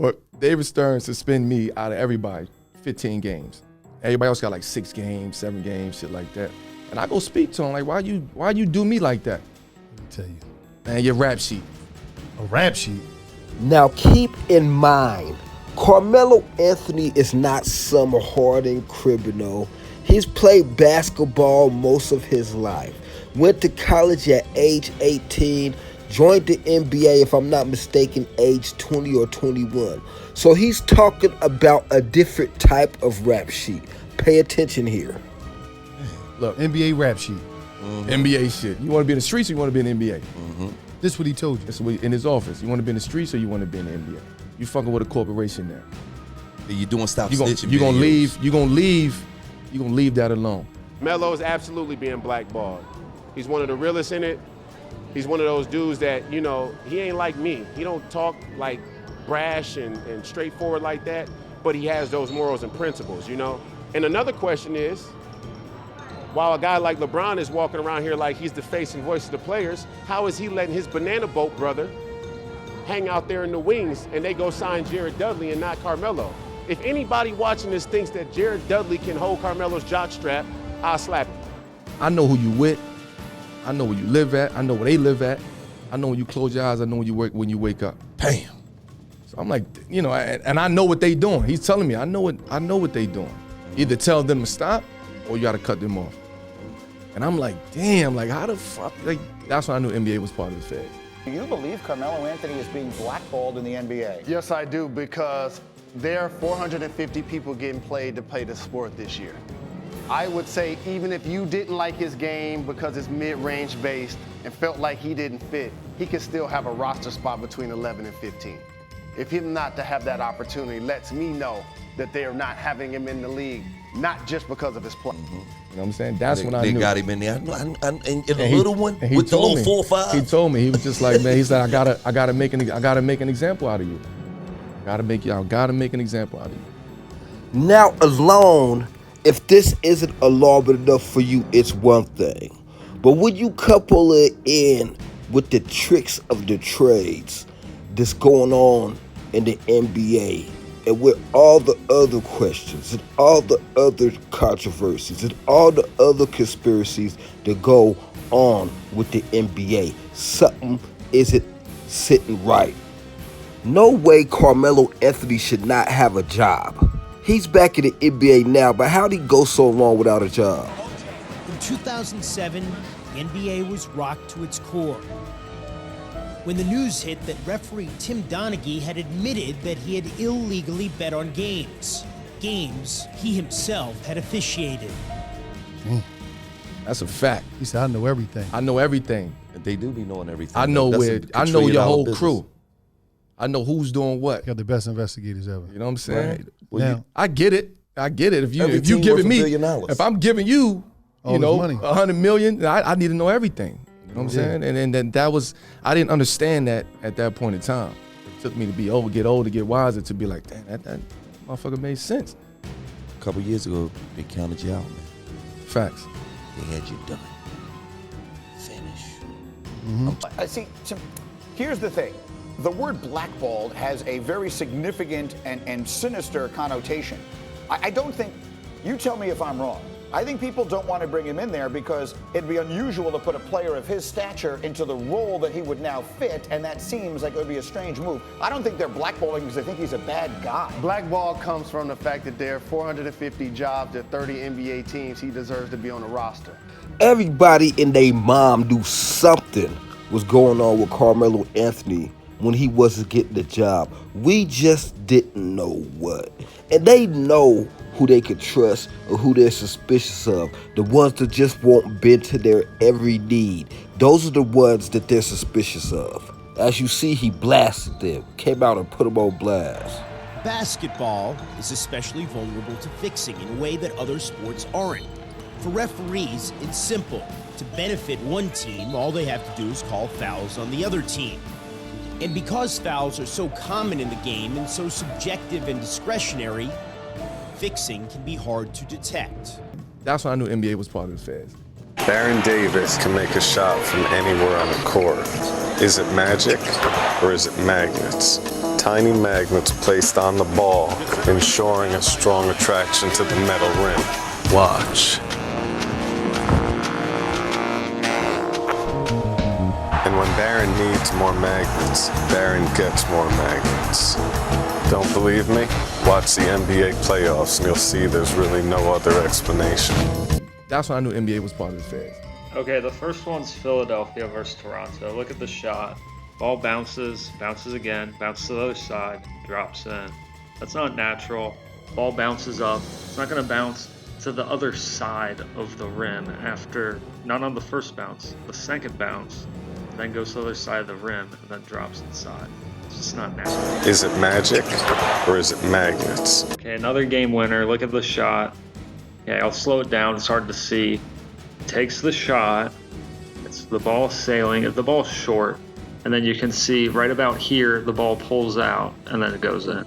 But David Stern suspend me out of everybody 15 games. Everybody else got like 6 games, 7 games, shit like that. And I go speak to him like, why you do me like that? Let me tell you. Man, your rap sheet. A rap sheet? Now keep in mind, Carmelo Anthony is not some hardened criminal. He's played basketball most of his life. Went to college at age 18, joined the NBA, if I'm not mistaken, age 20 or 21. So he's talking about a different type of rap sheet. Pay attention here. Look, NBA rap sheet. NBA shit. You want to be in the streets or you want to be in the NBA? This what he told you. That's what in his office. You want to be in the streets or you want to be in the NBA? You fucking with a corporation there. You're doing stop snitching. You're gonna leave that alone. Melo is absolutely being blackballed. He's one of the realest in it. He's one of those dudes that, you know, he ain't like me. He don't talk like brash and straightforward like that, but he has those morals and principles, you know? And another question is, while a guy like LeBron is walking around here like he's the face and voice of the players, how is he letting his banana boat brother hang out there in the wings and they go sign Jared Dudley and not Carmelo? If anybody watching this thinks that Jared Dudley can hold Carmelo's jockstrap, I'll slap him. I know who you with. I know where you live at. I know where they live at. I know when you close your eyes. I know when you wake up. Bam. So I'm like, you know, and I know what they doing. He's telling me, I know what they doing. Either tell them to stop or you got to cut them off. And I'm like, damn, like how the fuck? Like that's when I knew NBA was part of the feds. Do you believe Carmelo Anthony is being blackballed in the NBA? Yes, I do, because there are 450 people getting paid to play the sport this year. I would say even if you didn't like his game because it's mid-range based and felt like he didn't fit, he could still have a roster spot between 11 and 15. If him not to have that opportunity lets me know that they are not having him in the league, not just because of his play. You know what I'm saying? That's when I knew. They got him in there. And the little one with the little 4-5. He told me, he was just like, man, he said, I gotta make an example out of you. I gotta make an example out of you. Now alone, if this isn't alarming enough for you, it's one thing. But when you couple it in with the tricks of the trades that's going on in the NBA, and with all the other questions and all the other controversies and all the other conspiracies that go on with the NBA, something isn't sitting right. No way Carmelo Anthony should not have a job. He's back in the NBA now, but how'd he go so long without a job? In 2007, the NBA was rocked to its core. When the news hit that referee Tim Donaghy had admitted that he had illegally bet on games he himself had officiated. That's a fact. He said, I know everything. I know everything. They do be knowing everything. I know your whole crew. I know who's doing what. Got the best investigators ever. You know what I'm saying? Right. Well, I get it. If you giving me, if I'm giving you, you know, $100 million, I need to know everything. You know what I'm saying? And then that was, I didn't understand that at that point in time. It took me to be old, get wiser, to be like, damn, that motherfucker made sense. A couple years ago, they counted you out, man. Facts. They had you done. Finish. See, here's the thing. The word blackballed has a very significant and sinister connotation. I don't think, you tell me if I'm wrong, I think people don't want to bring him in there because it'd be unusual to put a player of his stature into the role that he would now fit, and that seems like it would be a strange move. I don't think they're blackballing because they think he's a bad guy. Blackball comes from the fact that there are 450 jobs at 30 NBA teams. He deserves to be on the roster. Everybody and their mom knew something was going on with Carmelo Anthony when he wasn't getting the job. We just didn't know what. And they know who they could trust or who they're suspicious of. The ones that just won't bend to their every need. Those are the ones that they're suspicious of. As you see, he blasted them, came out and put them on blast. Basketball is especially vulnerable to fixing in a way that other sports aren't. For referees, it's simple. To benefit one team, all they have to do is call fouls on the other team. And because fouls are so common in the game and so subjective and discretionary, fixing can be hard to detect. That's when I knew NBA was part of the feds. Baron Davis can make a shot from anywhere on the court. Is it magic or is it magnets? Tiny magnets placed on the ball, ensuring a strong attraction to the metal rim. Watch. And when Baron needs more magnets, Baron gets more magnets. Don't believe me? Watch the NBA playoffs and you'll see there's really no other explanation. That's when I knew NBA was part of the phase. Okay, the first one's Philadelphia versus Toronto. Look at the shot. Ball bounces again, bounces to the other side, drops in. That's not natural. Ball bounces up. It's not going to bounce to the other side of the rim after, not on the first bounce, the second bounce, then goes to the other side of the rim and then drops inside. It's just not natural. Is it magic or is it magnets? Okay, another game winner. Look at the shot. Okay, I'll slow it down. It's hard to see. Takes the shot. It's the ball sailing. The ball's short. And then you can see right about here, the ball pulls out and then it goes in.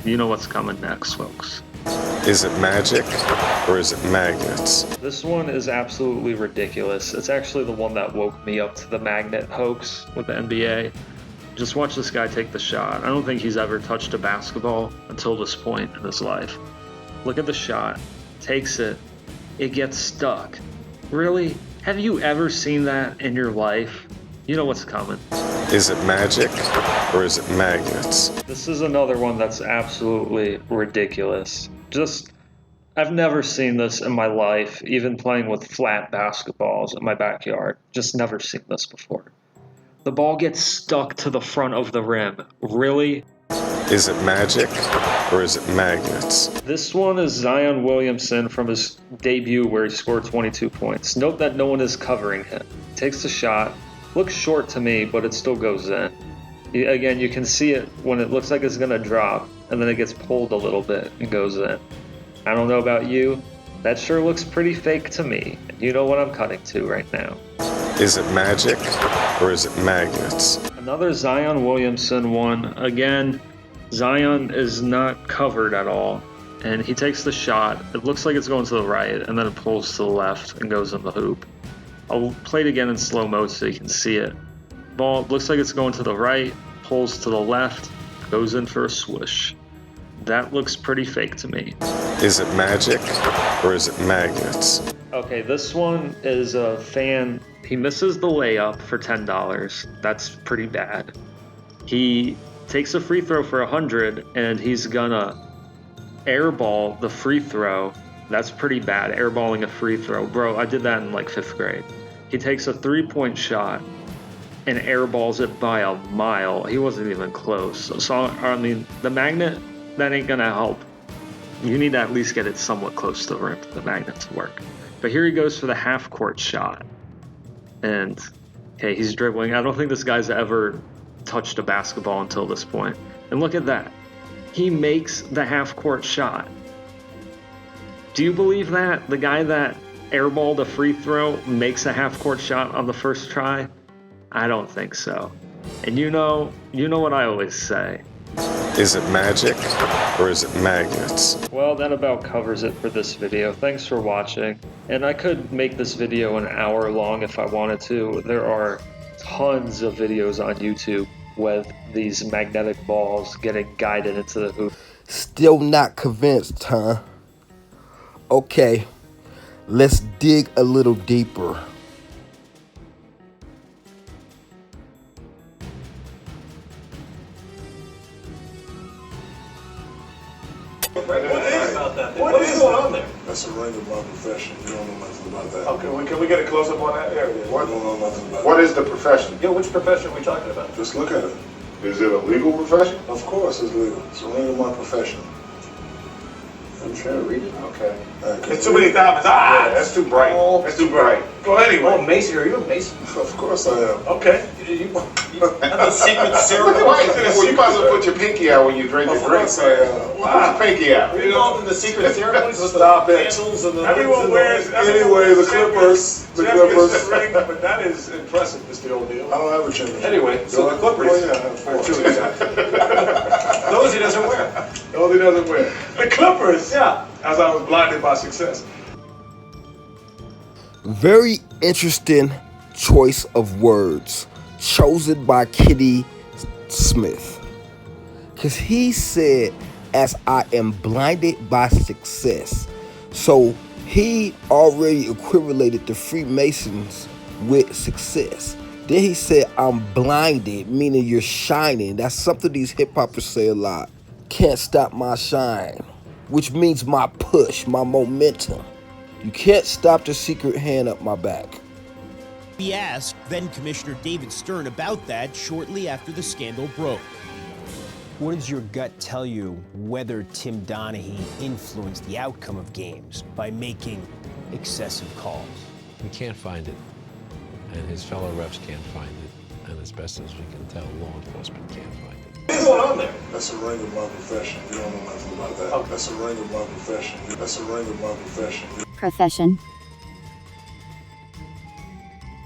You know what's coming next, folks. Is it magic or is it magnets? This one is absolutely ridiculous. It's actually the one that woke me up to the magnet hoax with the NBA. Just watch this guy take the shot. I don't think he's ever touched a basketball until this point in his life. Look at the shot. Takes it. It gets stuck. Really? Have you ever seen that in your life? You know what's coming. Is it magic or is it magnets? This is another one that's absolutely ridiculous. I've never seen this in my life, even playing with flat basketballs in my backyard. Just never seen this before. The ball gets stuck to the front of the rim. Really? Is it magic or is it magnets? This one is Zion Williamson from his debut where he scored 22 points. Note that no one is covering him. Takes the shot. Looks short to me, but it still goes in. Again, you can see it when it looks like it's going to drop, and then it gets pulled a little bit and goes in. I don't know about you. That sure looks pretty fake to me. You know what I'm cutting to right now. Is it magic or is it magnets? Another Zion Williamson one. Again, Zion is not covered at all, and he takes the shot. It looks like it's going to the right, and then it pulls to the left and goes in the hoop. I'll play it again in slow-mo so you can see it. Ball looks like it's going to the right, pulls to the left, goes in for a swoosh. That looks pretty fake to me. Is it magic or is it magnets? Okay, this one is a fan. He misses the layup for $10. That's pretty bad. He takes a free throw for 100, and he's gonna airball the free throw. That's pretty bad, airballing a free throw. Bro, I did that in like 5th grade. He takes a 3-point shot and airballs it by a mile. He wasn't even close. So, I mean, the magnet, that ain't gonna help. You need to at least get it somewhat close to the rim for the magnet to work. But here he goes for the half-court shot. And, okay, he's dribbling. I don't think this guy's ever touched a basketball until this point. And look at that. He makes the half-court shot. Do you believe that? The guy that airballed a free throw makes a half-court shot on the first try? I don't think so. And you know what I always say. Is it magic or is it magnets? Well, that about covers it for this video. Thanks for watching. And I could make this video an hour long if I wanted to. There are tons of videos on YouTube with these magnetic balls getting guided into the hoop. Still not convinced, huh? Okay, let's dig a little deeper. What is going on there? That's a ring of my profession. You don't know nothing about that. Okay, well, can we get a close-up on that? There it is. What? I don't know nothing about What is the profession? Yeah, which profession are we talking about? Just look at it. Is it a legal profession? Of course it's legal. It's a ring of my profession. I'm trying to read it. Okay. It's too many diamonds. Ah! Yeah, that's too bright. That's too bright. Well, anyway. Oh, Mason, are you a Mason? Of course I am. Okay. That's a secret ceremony. Well, you might as well put your pinky out when you drink your drink. Of course I am. Put your pinky out. Are you involved in the secret ceremonies? Stop it. Candles and the Everyone wears. Anyway, the Clippers. The Clippers. But that is impressive, Mr. Old Deal. I don't have a championship. Anyway, so the Clippers. Oh, yeah, I have 4. Those he doesn't wear. Those he doesn't wear. The Clippers. Yeah. As I was blinded by success. Very interesting choice of words chosen by Kitty Smith. Because he said, as I am blinded by success. So he already equivalated the Freemasons with success. Then he said, I'm blinded, meaning you're shining. That's something these hip hoppers say a lot. Can't stop my shine, which means my push, my momentum. You can't stop the secret hand up my back. He asked then Commissioner David Stern about that shortly after the scandal broke. What does your gut tell you whether Tim Donaghy influenced the outcome of games by making excessive calls? We can't find it, and his fellow refs can't find it, and as best as we can tell, law enforcement can't find it. What's going on there? That's a ring of my profession. You don't know nothing about that. Okay. That's a ring of my profession. That's a ring of my profession. Profession.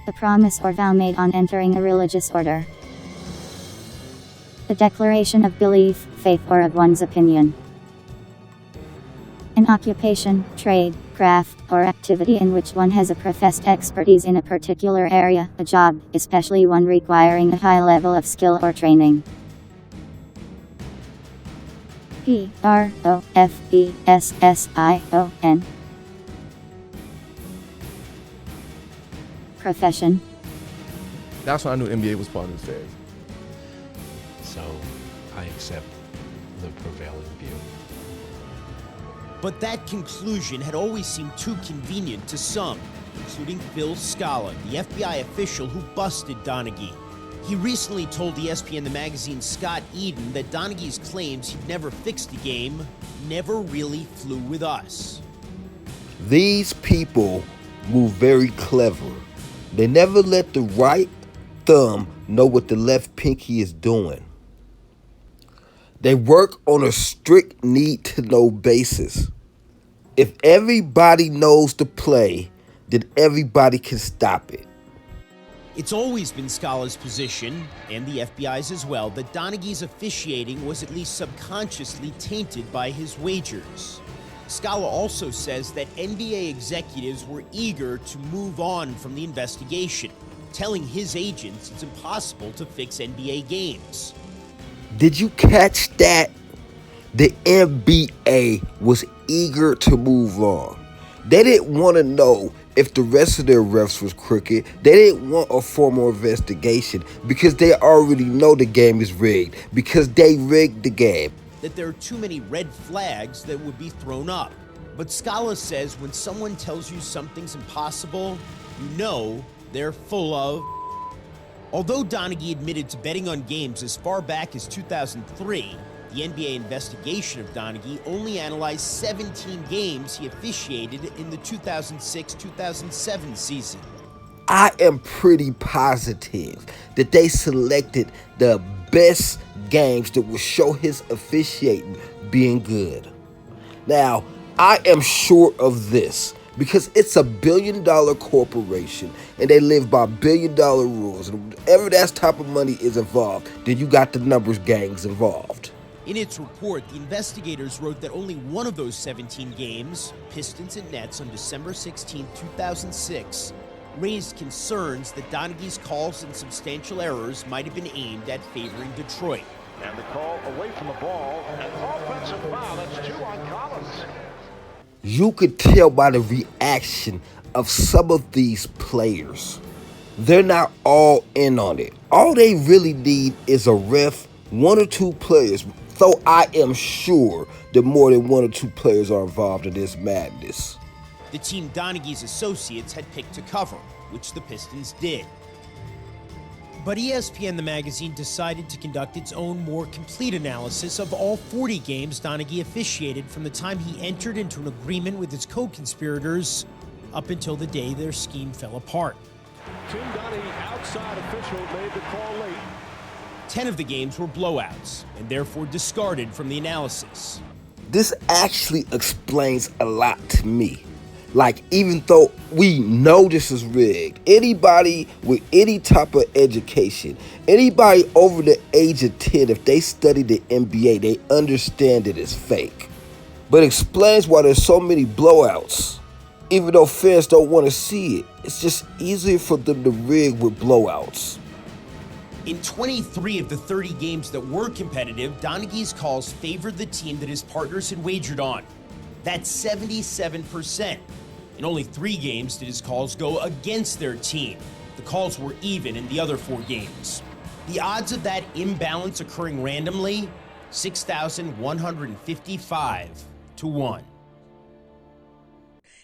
The promise or vow made on entering a religious order. The declaration of belief, faith, or of one's opinion. An occupation, trade, craft, or activity in which one has a professed expertise in a particular area, a job, especially one requiring a high level of skill or training. Profession. Profession. That's when I knew NBA was part of the phase. So I accept the prevailing view. But that conclusion had always seemed too convenient to some, including Phil Scala, the FBI official who busted Donaghy. He recently told ESPN the magazine's Scott Eden that Donaghy's claims he'd never fixed the game never really flew with us. These people move very clever. They never let the right thumb know what the left pinky is doing. They work on a strict need-to-know basis. If everybody knows the play, then everybody can stop it. It's always been Scala's position, and the FBI's as well, that Donaghy's officiating was at least subconsciously tainted by his wagers. Scala also says that NBA executives were eager to move on from the investigation, telling his agents it's impossible to fix NBA games. Did you catch that? The NBA was eager to move on. They didn't want to know if the rest of their refs was crooked. They didn't want a formal investigation because they already know the game is rigged, because they rigged the game. That there are too many red flags that would be thrown up. But Scala says when someone tells you something's impossible, you know they're full of. Although Donaghy admitted to betting on games as far back as 2003, the NBA investigation of Donaghy only analyzed 17 games he officiated in the 2006-2007 season. I am pretty positive that they selected the best games that will show his officiating being good. Now, I am sure of this because it's a billion-dollar corporation and they live by billion-dollar rules. And whenever that type of money is involved, then you got the numbers gangs involved. In its report, the investigators wrote that only one of those 17 games, Pistons and Nets on December 16, 2006, raised concerns that Donaghy's calls and substantial errors might have been aimed at favoring Detroit. And the call away from the ball, an offensive foul. That's 2 on Collins. You could tell by the reaction of some of these players. They're not all in on it. All they really need is a ref, 1 or 2 players, though I am sure that more than 1 or 2 players are involved in this madness. The team Donaghy's associates had picked to cover, which the Pistons did. But ESPN the magazine decided to conduct its own more complete analysis of all 40 games Donaghy officiated from the time he entered into an agreement with his co-conspirators up until the day their scheme fell apart. Tim Donaghy, outside official, made the call late. 10 of the games were blowouts and therefore discarded from the analysis. This actually explains a lot to me. Like, even though we know this is rigged, anybody with any type of education, anybody over the age of 10, if they study the NBA, they understand that it's fake. But it explains why there's so many blowouts. Even though fans don't want to see it, it's just easier for them to rig with blowouts. In 23 of the 30 games that were competitive, Donaghy's calls favored the team that his partners had wagered on. That's 77%. In only 3 games did his calls go against their team. The calls were even in the other 4 games. The odds of that imbalance occurring randomly, 6,155 to 1.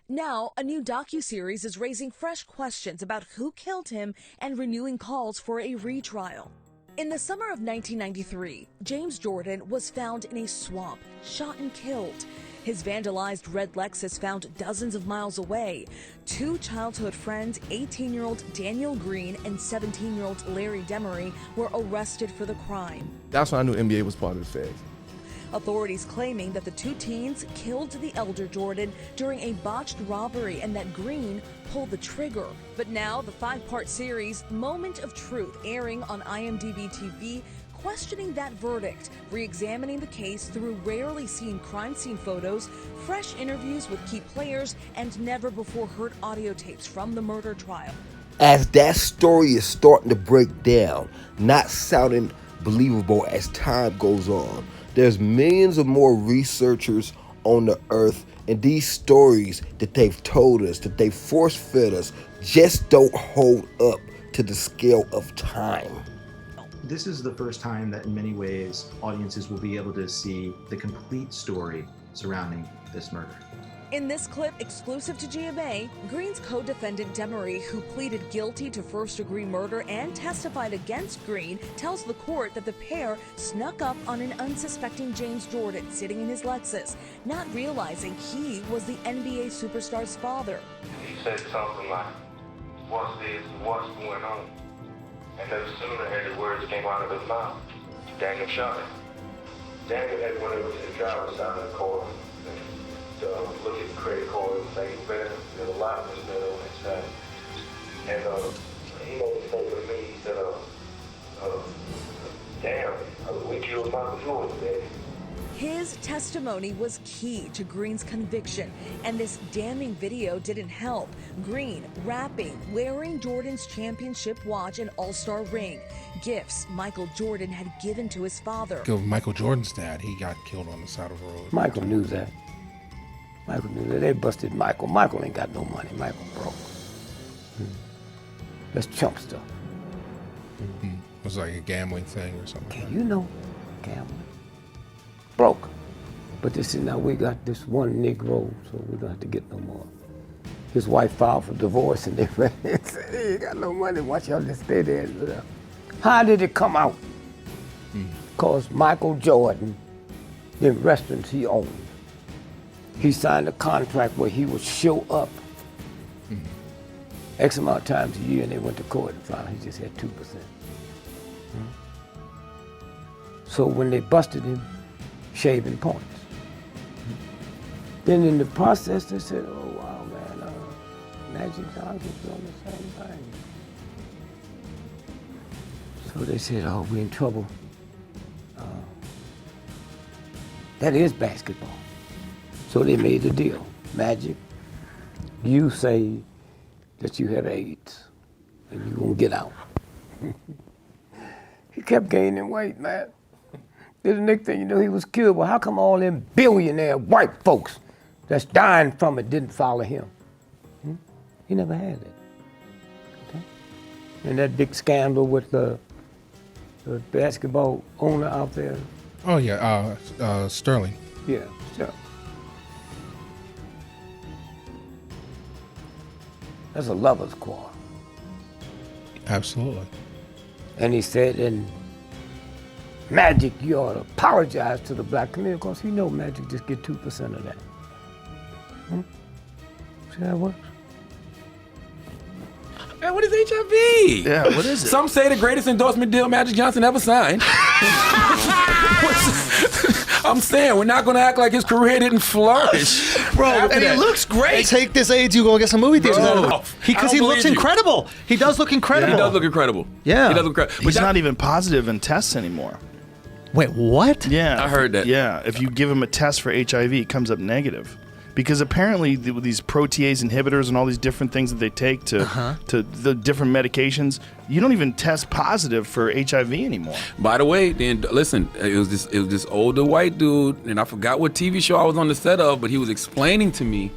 Now, a new docuseries is raising fresh questions about who killed him and renewing calls for a retrial. In the summer of 1993, James Jordan was found in a swamp, shot and killed. His vandalized red Lexus found dozens of miles away. 2 childhood friends, 18-year-old Daniel Green and 17-year-old Larry Demery, were arrested for the crime. That's when I knew NBA was part of the feds. Authorities claiming that the 2 teens killed the elder Jordan during a botched robbery and that Green pulled the trigger. But now the 5-part series, Moment of Truth, airing on IMDb TV, questioning that verdict, re-examining the case through rarely seen crime scene photos, fresh interviews with key players, and never-before-heard audio tapes from the murder trial. As that story is starting to break down, not sounding believable as time goes on, there's millions of more researchers on the earth, and these stories that they've told us, that they force-fed us, just don't hold up to the scale of time. This is the first time that in many ways audiences will be able to see the complete story surrounding this murder. In this clip exclusive to GMA, Green's co-defendant Demery, who pleaded guilty to first-degree murder and testified against Green, tells the court that the pair snuck up on an unsuspecting James Jordan sitting in his Lexus, not realizing he was the NBA superstar's father. He said something like, "What's this? What's going on?" And no sooner had the words came out of his mouth, Daniel shot him. Daniel had went over to the driver's side of the car to look at the credit card and make it better. There's a lot was better on his side. And he made a statement to me. He said, "Damn, we killed Michael Jordan, Daddy." His testimony was key to Green's conviction, and this damning video didn't help. Green rapping, wearing Jordan's championship watch and all-star ring, gifts Michael Jordan had given to his father. Michael Jordan's dad, he got killed on the side of the road. Michael knew that. Michael knew that. They busted Michael. Michael ain't got no money. Michael broke. That's chump stuff. It was like a gambling thing or something. You know, gambling. Broke. But this is now we got this one Negro, so we don't have to get no more. His wife filed for divorce and they said, "He ain't got no money. Why y'all just stay there?" How did it come out? Because Michael Jordan, the restaurants he owned, he signed a contract where he would show up X amount of times a year, and they went to court and found he just had 2%. So when they busted him, shaving points. Then in the process, they said, "Oh wow, man, Magic Johnson's doing the same thing." So they said, "Oh, we're in trouble." That is basketball. So they made a deal. Magic, you say that you have AIDS and you're gonna get out. He kept gaining weight, man. Then the next thing you know, he was killed. Well, how come all them billionaire white folks that's dying from it didn't follow him? He never had it. Okay? And that big scandal with the basketball owner out there. Oh yeah, Sterling. Yeah, sure. That's a lover's quarrel. Absolutely. And he said, "And Magic, you ought to apologize to the black community," because you know Magic just get 2% of that. See how it works? Man, what is HIV? Yeah, what is it? Some say the greatest endorsement deal Magic Johnson ever signed. I'm saying, we're not going to act like his career didn't flourish. Bro, and he looks great. Take this AIDS, you go get some movie theaters. Because he looks incredible. He does look incredible. He does look incredible. Yeah. He does look incredible. He's not even positive in tests anymore. Wait, what? Yeah. I heard that. Yeah, if you give him a test for HIV, it comes up negative. because apparently these protease inhibitors and all these different things that they take to the different medications, you don't even test positive for HIV anymore. By the way, then listen, it was this older white dude, and I forgot what TV show I was on the set of, but he was explaining to me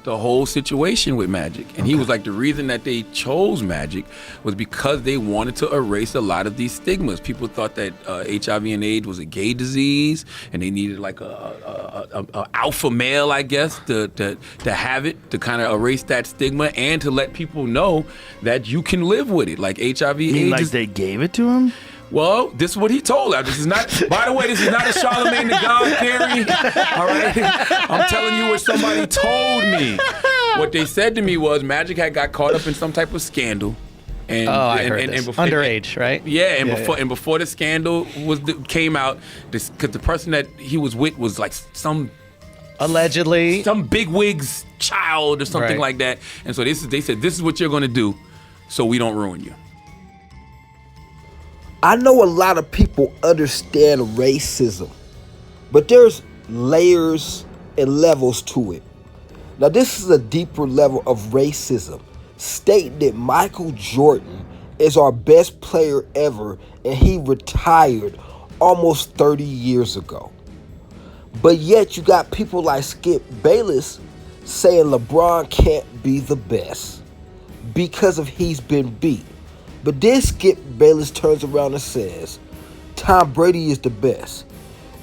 the whole situation with Magic, and he was like, the reason that they chose Magic was because they wanted to erase a lot of these stigmas. People thought that HIV and AIDS was a gay disease, and they needed like a alpha male, I guess, to have it, to kind of erase that stigma and to let people know that you can live with it. Like HIV, You mean AIDS. like they gave it to him? Well, this is what he told us. This is not, by the way, this is not a Charlemagne the God theory. All right? I'm telling you what somebody told me. What they said to me was Magic had got caught up in some type of scandal. And, I heard this. Underage, right? Yeah, and before the scandal came out, because the person that he was with was like allegedly some bigwig's child or something like that. And so they said, this is what you're going to do so we don't ruin you. I know a lot of people understand racism, but there's layers and levels to it. Now, this is a deeper level of racism, stating that Michael Jordan is our best player ever and he retired almost 30 years ago. But yet you got people like Skip Bayless saying LeBron can't be the best because of he's been beat. But then Skip Bayless turns around and says Tom Brady is the best,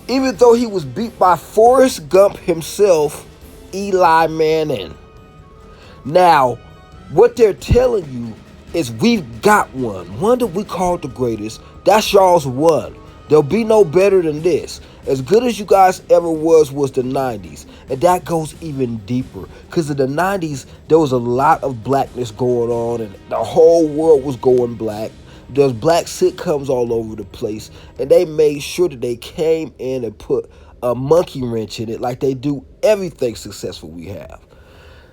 even though he was beat by Forrest Gump himself, Eli Manning. Now, what they're telling you is we've got one that we call the greatest. That's y'all's one. There'll be no better than this. As good as you guys ever was the 90s. And that goes even deeper. Because in the 90s, there was a lot of blackness going on. And the whole world was going black. There's black sitcoms all over the place. And they made sure that they came in and put a monkey wrench in it like they do everything successful we have.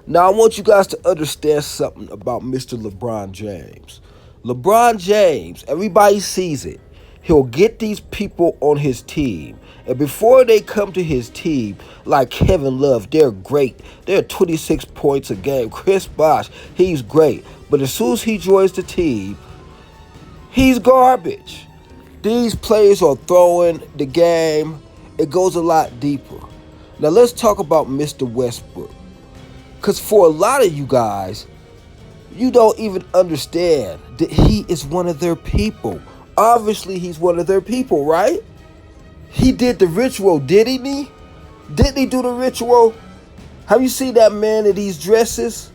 Now, I want you guys to understand something about Mr. LeBron James. LeBron James, everybody sees it. He'll get these people on his team. And before they come to his team, like Kevin Love, they're great. They're 26 points a game. Chris Bosh, he's great. But as soon as he joins the team, he's garbage. These players are throwing the game. It goes a lot deeper. Now let's talk about Mr. Westbrook. Because for a lot of you guys, you don't even understand that he is one of their people. Obviously, he's one of their people, right? He did the ritual, didn't he? Didn't he do the ritual? Have you seen that man in these dresses?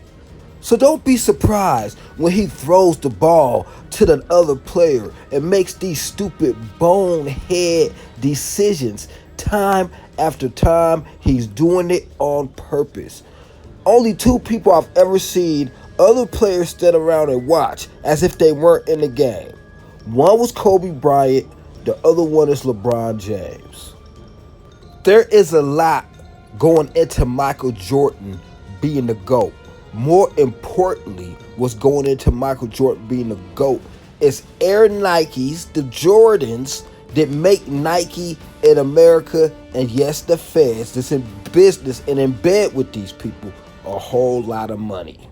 So don't be surprised when he throws the ball to the other player and makes these stupid bonehead decisions time after time. He's doing it on purpose. Only two people I've ever seen other players stand around and watch as if they weren't in the game. One was Kobe Bryant, the other one is LeBron James. There is a lot going into Michael Jordan being the GOAT. More importantly, what's going into Michael Jordan being the GOAT is Air Nikes, the Jordans that make Nike in America, and yes, the feds that's in business and in bed with these people, a whole lot of money.